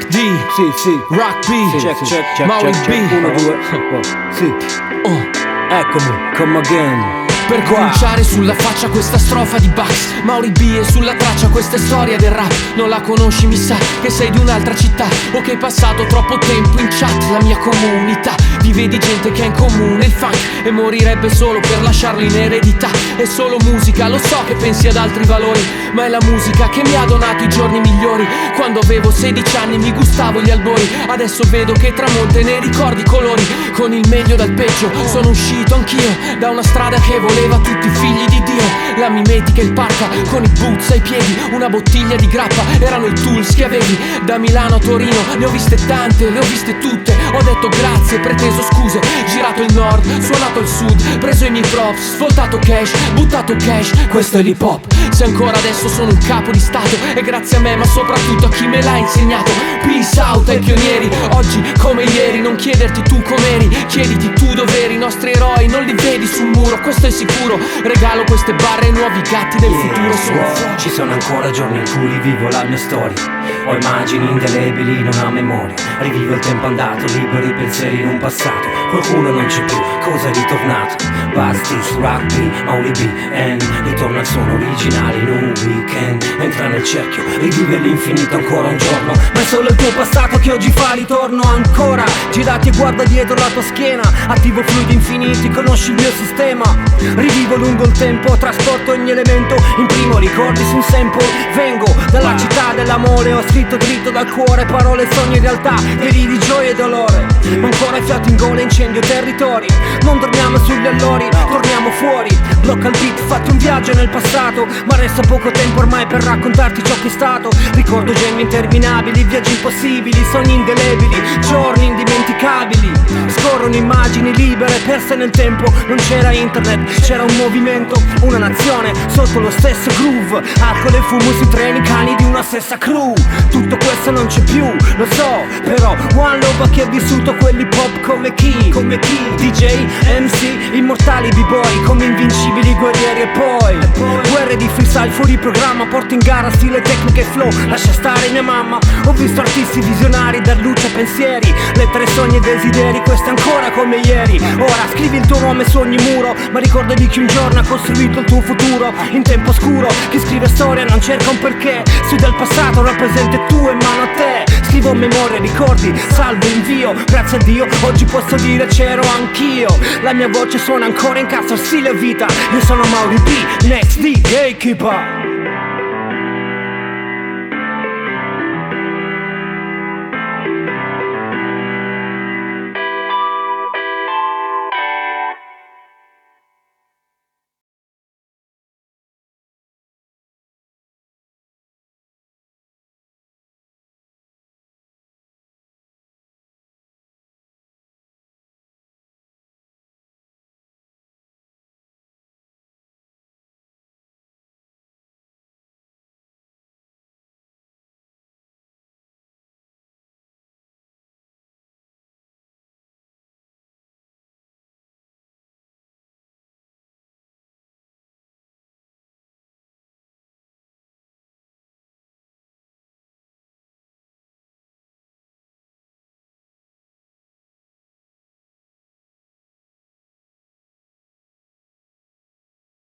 D, sì, Rock B, check, Mauri B. 1, 2, sì. Eccomi, come again. Per cominciare sulla faccia questa strofa di Bugs, Mauri B e sulla traccia questa è storia del rap. Non la conosci, mi sa che sei di un'altra città, o che hai passato troppo tempo in chat. La mia comunità vive di gente che ha in comune il funk e morirebbe solo per lasciarlo in eredità. È solo musica, lo so che pensi ad altri valori, ma è la musica che mi ha donato i giorni migliori. Quando avevo 16 anni mi gustavo gli albori, adesso vedo che tramonta e ne ricordi i colori. Con il meglio dal peggio sono uscito anch'io da una strada che voleva tutti i figli di Dio. La mimetica e il parca con i boots ai piedi, una bottiglia di grappa erano i tools che avevi. Da Milano a Torino ne ho viste tante, le ho viste tutte. Ho detto grazie, preteso scuse, girato il nord, suonato il sud, preso i miei props, svoltato cash, buttato cash. Questo è l'hip hop. Se ancora adesso sono un capo di stato è grazie a me, ma soprattutto a chi me l'ha insegnato. Peace out ai pionieri, oggi come ieri. Non chiederti tu com'eri, chiediti tu dov'eri. I nostri eroi non li vedi sul muro, questo è sicuro. Regalo queste barre ai nuovi gatti del futuro. Ci sono ancora giorni in cui rivivo la mia storia. Ho immagini indelebili in una memoria. Rivivo il tempo andato, liberi pensieri in un passato. Qualcuno non c'è più, cosa è ritornato? Bastis, rugby, Mauri B, and ritorna al suono originale in un weekend. Entra nel cerchio, rivive l'infinito ancora un giorno. Ma è solo il tuo passato che oggi fa ritorno ancora. Girati e guarda dietro la tua schiena. Attivo fluidi infiniti, conosci il mio sistema. Rivivo lungo il tempo, trasporto ogni elemento. Imprimo ricordi su un sample. Vengo dalla città dell'amore, ho scritto dritto dal cuore parole, sogni in realtà, veri di gioia e dolore. Ma ancora fiato in gola, incendio territori. Non dormiamo sugli allori, torniamo fuori. Blocca il beat, fatti un viaggio nel passato. Ma resta poco tempo ormai per raccontarti ciò che è stato. Ricordo gemme interminabili, viaggi impossibili, sogni indelebili, giorni indimenticabili. Scorrono immagini libere, perse nel tempo. Non c'era internet, c'era un movimento, una nazione sotto lo stesso groove. Alcol e fumo sui treni, cani di una stessa crew. Tutto questo non c'è più, lo so, però one love a chi ha vissuto quell'hip hop come chi? DJ, MC, immortali b-boy, come invincibili guerrieri e poi guerre di freestyle fuori programma, porto in gara stile, tecnica e flow, lascia stare mia mamma. Ho visto artisti visionari dar luce a pensieri, lettere, sogni e desideri, questo è ancora come ieri. Ora scrivi il tuo nome su ogni muro, ma ricordati che un giorno ha costruito il tuo futuro. In tempo scuro, chi scrive storia non cerca un perché, studia il passato, rappresenta tu in mano a te. Scrivo memoria, ricordi, salvo, invio. Grazie a Dio, oggi posso dire c'ero anch'io. La mia voce suona ancora in cazzo, stile vita. Io sono Mauri B, next D, gatekeeper.